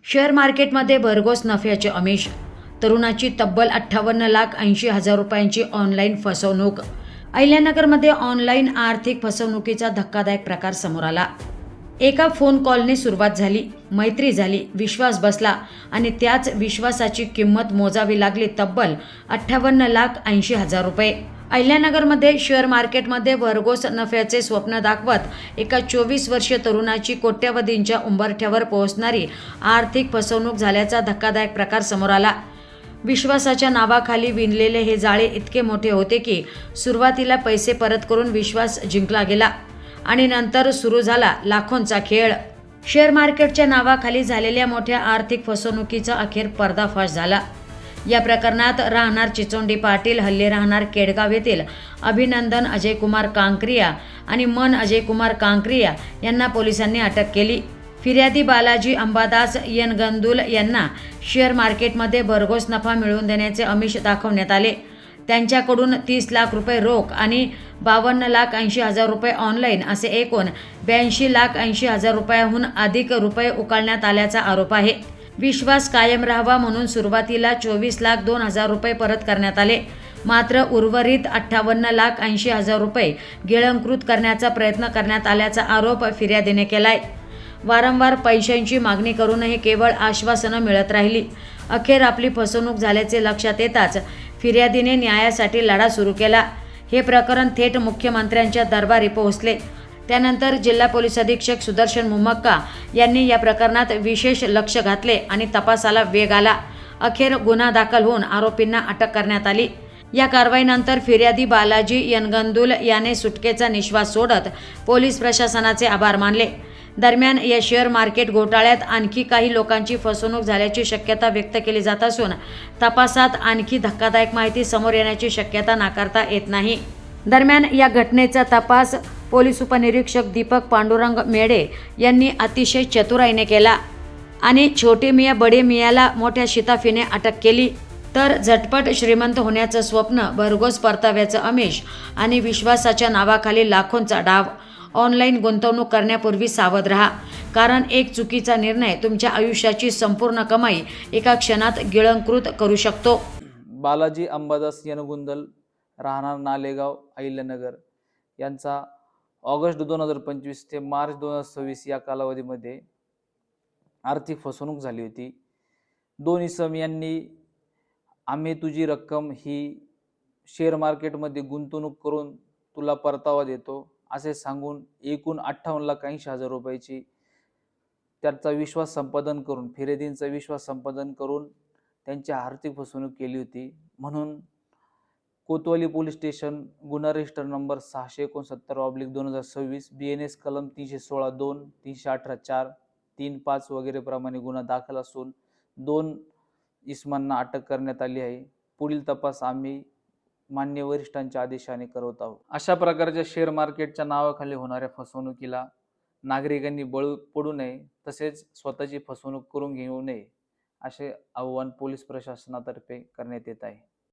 Share मार्केटमध्ये भरघोस नफ्याचे आमिष. तरुणाची तब्बल 58,80,000 रुपयांची ऑनलाईन फसवणूक. अहिल्यानगरमध्ये ऑनलाईन आर्थिक फसवणुकीचा धक्कादायक प्रकार समोर आला. एका फोन कॉलने सुरुवात झाली, मैत्री झाली, विश्वास बसला आणि त्याच विश्वासाची किंमत मोजावी लागली तब्बल 58,80,000 रुपये. अहिल्यानगरमध्ये शेअर मार्केटमध्ये भरघोस नफ्याचे स्वप्न दाखवत एका 24 वर्षीय तरुणाची कोट्यवधींच्या उंबरठ्यावर पोहोचणारी आर्थिक फसवणूक झाल्याचा धक्कादायक प्रकार समोर आला. विश्वासाच्या नावाखाली विणलेले हे जाळे इतके मोठे होते की सुरुवातीला पैसे परत करून विश्वास जिंकला गेला आणि नंतर सुरू झाला लाखोंचा खेळ. शेअर मार्केटच्या नावाखाली झालेल्या मोठ्या आर्थिक फसवणुकीचा अखेर पर्दाफाश झाला. या प्रकरणात राहणार चिचोंडी पाटील, हल्ली राहणार केडगाव येथील अभिनंदन अजयकुमार कांक्रिया आणि मन अजयकुमार कांक्रिया यांना पोलिसांनी अटक केली. फिर्यादी बालाजी अंबादास यनगंदुल यांना शेअर मार्केटमध्ये भरघोस नफा मिळवून देण्याचे आमिष दाखवण्यात आले. त्यांच्याकडून 30 लाख रुपये रोख आणि 52,80,000 रुपये ऑनलाईन असे एकूण 82,80,000 रुपयाहून अधिक रुपये उकळण्यात आल्याचा आरोप आहे. विश्वास कायम राहावा म्हणून सुरुवातीला 24,02,000 रुपये परत करण्यात आले. मात्र उर्वरित 58,80,000 रुपये गिळंकृत करण्याचा प्रयत्न करण्यात आल्याचा आरोप फिर्यादीने केलाय. वारंवार पैशांची मागणी करूनही केवळ आश्वासनं मिळत राहिली. अखेर आपली फसवणूक झाल्याचे लक्षात येताच फिर्यादीने न्यायासाठी लढा सुरू केला. हे प्रकरण थेट मुख्यमंत्र्यांच्या दरबारी पोहोचले. त्यानंतर जिल्हा पोलीस अधीक्षक सुदर्शन मुम्मक्का यांनी या प्रकरणात विशेष लक्ष घातले आणि तपासाला वेग आला. अखेर गुन्हा दाखल होऊन आरोपींना अटक करण्यात आली. या कारवाईनंतर फिर्यादी बालाजी यनगंदुल याने सुटकेचा निश्वास सोडत पोलीस प्रशासनाचे आभार मानले. दरम्यान या शेअर मार्केट घोटाळ्यात आणखी काही लोकांची फसवणूक झाल्याची शक्यता व्यक्त केली जात असून तपासात आणखी धक्कादायक माहिती समोर येण्याची शक्यता नाकारता येत नाही. दरम्यान या घटनेचा तपास पोलीस उपनिरीक्षक दीपक पांडुरंग मेढे यांनी अतिशय चतुराईने केला आणि छोटे मिया बडे मियाला मोठ्या शिताफीने अटक केली. तर झटपट श्रीमंत होण्याचं स्वप्न, भरघोस परताव्याचं आमिष आणि विश्वासाच्या नावाखाली लाखोंचा डाव. ऑनलाईन गुंतवणूक करण्यापूर्वी सावध राहा, कारण एक चुकीचा निर्णय तुमच्या आयुष्याची संपूर्ण कमाई एका क्षणात गिळंकृत करू शकतो. बालाजी अंबादास यनगुंदल, राहणार नालेगाव, अहिल्यानगर यांचा ऑगस्ट 2025 ते मार्च 2026 या कालावधीमध्ये आर्थिक फसवणूक झाली होती. दोन इसम यांनी आम्ही तुझी रक्कम ही शेअर मार्केटमध्ये गुंतवणूक करून तुला परतावा देतो असे सांगून एकूण 58,80,000 रुपयाची त्याचा विश्वास संपादन करून, फिर्यादींचा विश्वास संपादन करून त्यांची आर्थिक फसवणूक केली होती. म्हणून कोतवाली पोलीस स्टेशन गुन्हा रजिस्टर नंबर 669/2026 BNS कलम 316(2), 318(4), 3(5) वगैरे प्रमाणे गुन्हा दाखल असून 2 इसमांना अटक करण्यात आली आहे. पुढील तपास आम्ही मान्य वरिष्ठांच्या आदेशाने करत आहोत. अशा प्रकारच्या शेअर मार्केटच्या नावाखाली होणाऱ्या फसवणुकीला नागरिकांनी बळी पडू नये, तसेच स्वतःची फसवणूक करून घेऊ नये असे आवाहन पोलीस प्रशासनातर्फे करण्यात येत आहे.